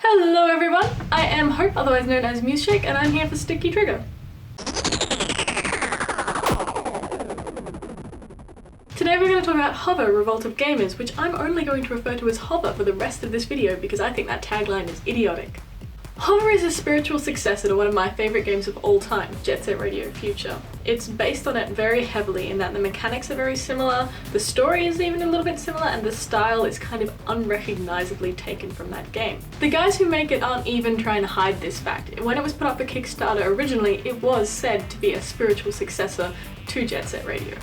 Hello everyone, I am Hope, otherwise known as Museshake, and I'm here for Sticky Trigger. Today we're going to talk about Hover, Revolt of Gamers, which I'm only going to refer to as Hover for the rest of this video because I think that tagline is idiotic. Hover is a spiritual successor to one of my favourite games of all time, Jet Set Radio Future. It's based on it very heavily in that the mechanics are very similar, the story is even a little bit similar, and the style is kind of unrecognisably taken from that game. The guys who make it aren't even trying to hide this fact. When it was put up for Kickstarter originally, it was said to be a spiritual successor to Jet Set Radio.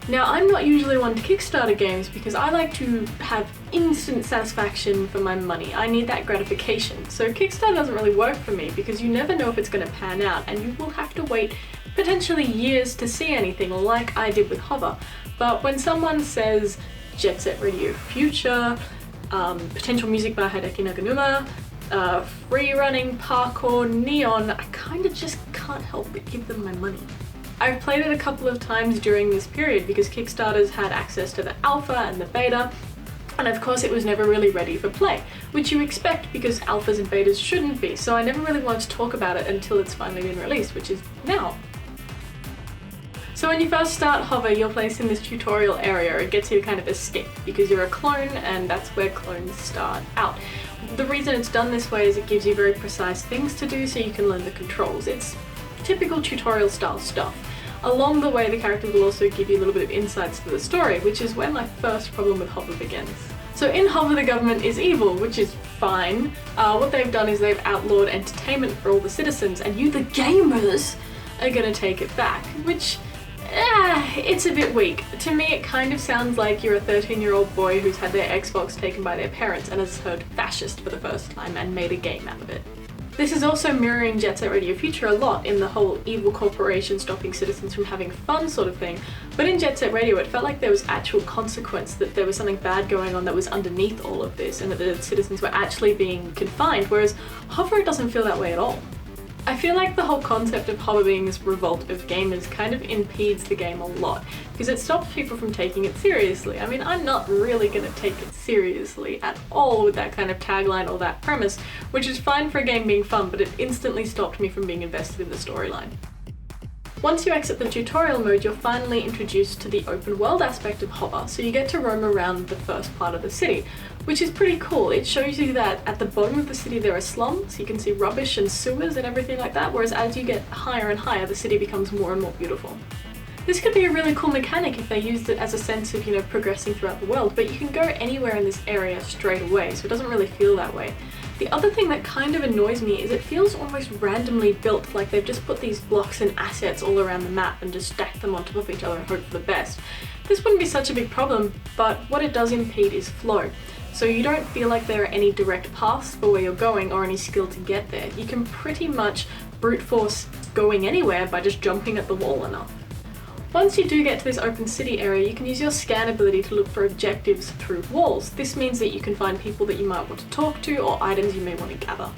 Now, I'm not usually one to Kickstarter games because I like to have instant satisfaction for my money. I need that gratification. So Kickstarter doesn't really work for me because you never know if it's going to pan out and you will have to wait potentially years to see anything like I did with Hover. But when someone says Jet Set Radio Future, potential music by Hideki Naganuma, free running, parkour, neon, I kind of just can't help but give them my money. I've played it a couple of times during this period because Kickstarters had access to the alpha and the beta, and of course it was never really ready for play, which you expect because alphas and betas shouldn't be, so I never really wanted to talk about it until it's finally been released, which is now. So when you first start Hover, you're placed in this tutorial area. It gets you to kind of escape because you're a clone and that's where clones start out. The reason it's done this way is it gives you very precise things to do so you can learn the controls. It's typical tutorial style stuff. Along the way, the characters will also give you a little bit of insights to the story, which is where my first problem with Hover begins. So in Hover, the government is evil, which is fine. What they've done is they've outlawed entertainment for all the citizens, and you, the gamers, are gonna take it back, which, it's a bit weak. To me, it kind of sounds like you're a 13-year-old boy who's had their Xbox taken by their parents and has heard fascist for the first time and made a game out of it. This is also mirroring Jet Set Radio Future a lot in the whole evil corporation stopping citizens from having fun sort of thing, but in Jet Set Radio it felt like there was actual consequence, that there was something bad going on that was underneath all of this and that the citizens were actually being confined, whereas Hover doesn't feel that way at all. I feel like the whole concept of Hover being this revolt of gamers kind of impedes the game a lot, because it stops people from taking it seriously. I mean, I'm not really going to take it seriously at all with that kind of tagline or that premise, which is fine for a game being fun, but it instantly stopped me from being invested in the storyline. Once you exit the tutorial mode, you're finally introduced to the open world aspect of Hover, so you get to roam around the first part of the city, which is pretty cool. It shows you that at the bottom of the city there are slums, you can see rubbish and sewers and everything like that, whereas as you get higher and higher, the city becomes more and more beautiful. This could be a really cool mechanic if they used it as a sense of, progressing throughout the world, but you can go anywhere in this area straight away, so it doesn't really feel that way. The other thing that kind of annoys me is it feels almost randomly built, like they've just put these blocks and assets all around the map and just stacked them on top of each other and hope for the best. This wouldn't be such a big problem, but what it does impede is flow. So you don't feel like there are any direct paths for where you're going or any skill to get there. You can pretty much brute force going anywhere by just jumping at the wall enough. Once you do get to this open city area, you can use your scan ability to look for objectives through walls. This means that you can find people that you might want to talk to or items you may want to gather.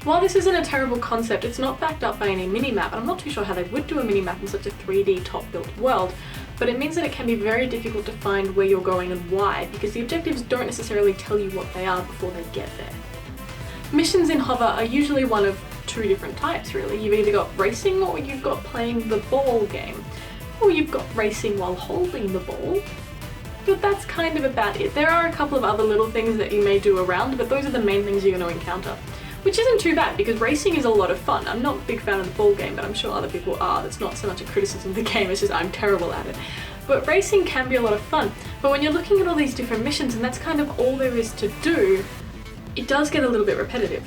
While this isn't a terrible concept, it's not backed up by any minimap, and I'm not too sure how they would do a minimap in such a 3D top-built world, but it means that it can be very difficult to find where you're going and why, because the objectives don't necessarily tell you what they are before they get there. Missions in Hover are usually one of two different types, really. You've either got racing or you've got playing the ball game. Or you've got racing while holding the ball, but that's kind of about it. There are a couple of other little things that you may do around, but those are the main things you're going to encounter. Which isn't too bad, because racing is a lot of fun. I'm not a big fan of the ball game, but I'm sure other people are. That's not so much a criticism of the game, it's just I'm terrible at it. But racing can be a lot of fun. But when you're looking at all these different missions, and that's kind of all there is to do, it does get a little bit repetitive.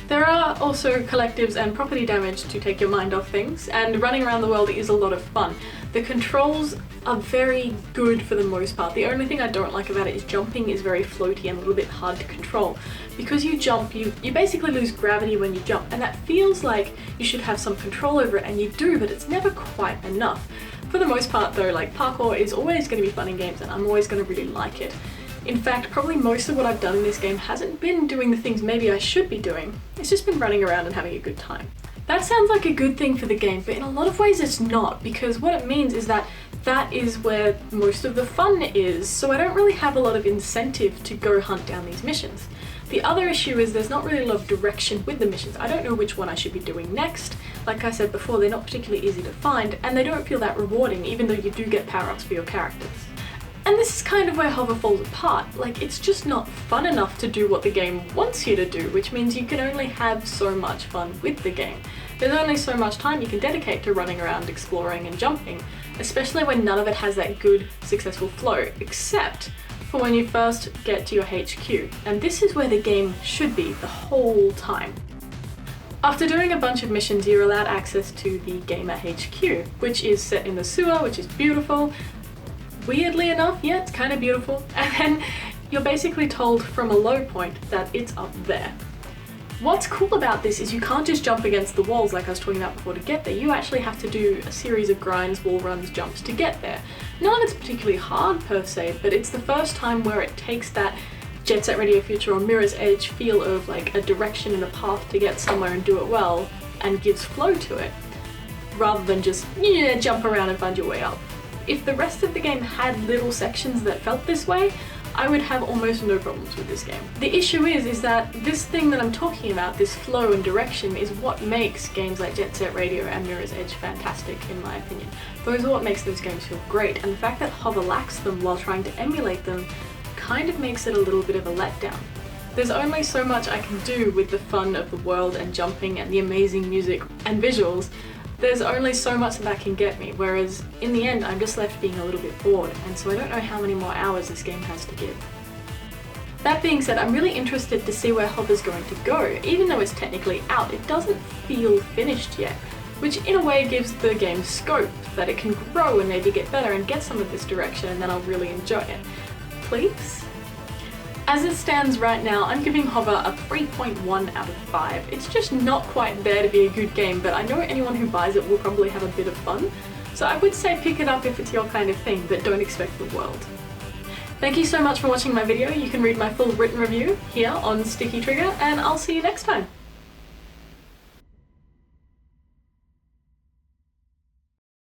There are also collectives and property damage to take your mind off things, and running around the world is a lot of fun. The controls are very good for the most part. The only thing I don't like about it is jumping is very floaty and a little bit hard to control. Because you jump, you basically lose gravity when you jump, and that feels like you should have some control over it, and you do, but it's never quite enough. For the most part though, like parkour is always going to be fun in games, and I'm always going to really like it. In fact, probably most of what I've done in this game hasn't been doing the things maybe I should be doing. It's just been running around and having a good time. That sounds like a good thing for the game, but in a lot of ways it's not, because what it means is that that is where most of the fun is, so I don't really have a lot of incentive to go hunt down these missions. The other issue is there's not really a lot of direction with the missions. I don't know which one I should be doing next. Like I said before, they're not particularly easy to find, and they don't feel that rewarding, even though you do get power-ups for your characters. And this is kind of where Hover falls apart. Like, it's just not fun enough to do what the game wants you to do, which means you can only have so much fun with the game. There's only so much time you can dedicate to running around, exploring and jumping, especially when none of it has that good, successful flow, except for when you first get to your HQ, and this is where the game should be the whole time. After doing a bunch of missions, you're allowed access to the Gamer HQ, which is set in the sewer, which is beautiful. Weirdly enough, yeah, it's kind of beautiful. And then you're basically told from a low point that it's up there. What's cool about this is you can't just jump against the walls like I was talking about before to get there. You actually have to do a series of grinds, wall runs, jumps to get there. None of it's particularly hard per se, but it's the first time where it takes that Jet Set Radio Future or Mirror's Edge feel of like a direction and a path to get somewhere and do it well, and gives flow to it, rather than just, yeah, jump around and find your way up. If the rest of the game had little sections that felt this way, I would have almost no problems with this game. The issue is that this thing that I'm talking about, this flow and direction, is what makes games like Jet Set Radio and Mirror's Edge fantastic, in my opinion. Those are what makes those games feel great, and the fact that Hover lacks them while trying to emulate them kind of makes it a little bit of a letdown. There's only so much I can do with the fun of the world and jumping and the amazing music and visuals. There's only so much that can get me, whereas in the end I'm just left being a little bit bored, and so I don't know how many more hours this game has to give. That being said, I'm really interested to see where Hover's going to go. Even though it's technically out, it doesn't feel finished yet, which in a way gives the game scope, that it can grow and maybe get better and get some of this direction, and then I'll really enjoy it. Please? As it stands right now, I'm giving Hover a 3.1 out of 5. It's just not quite there to be a good game, but I know anyone who buys it will probably have a bit of fun. So I would say pick it up if it's your kind of thing, but don't expect the world. Thank you so much for watching my video. You can read my full written review here on Sticky Trigger, and I'll see you next time.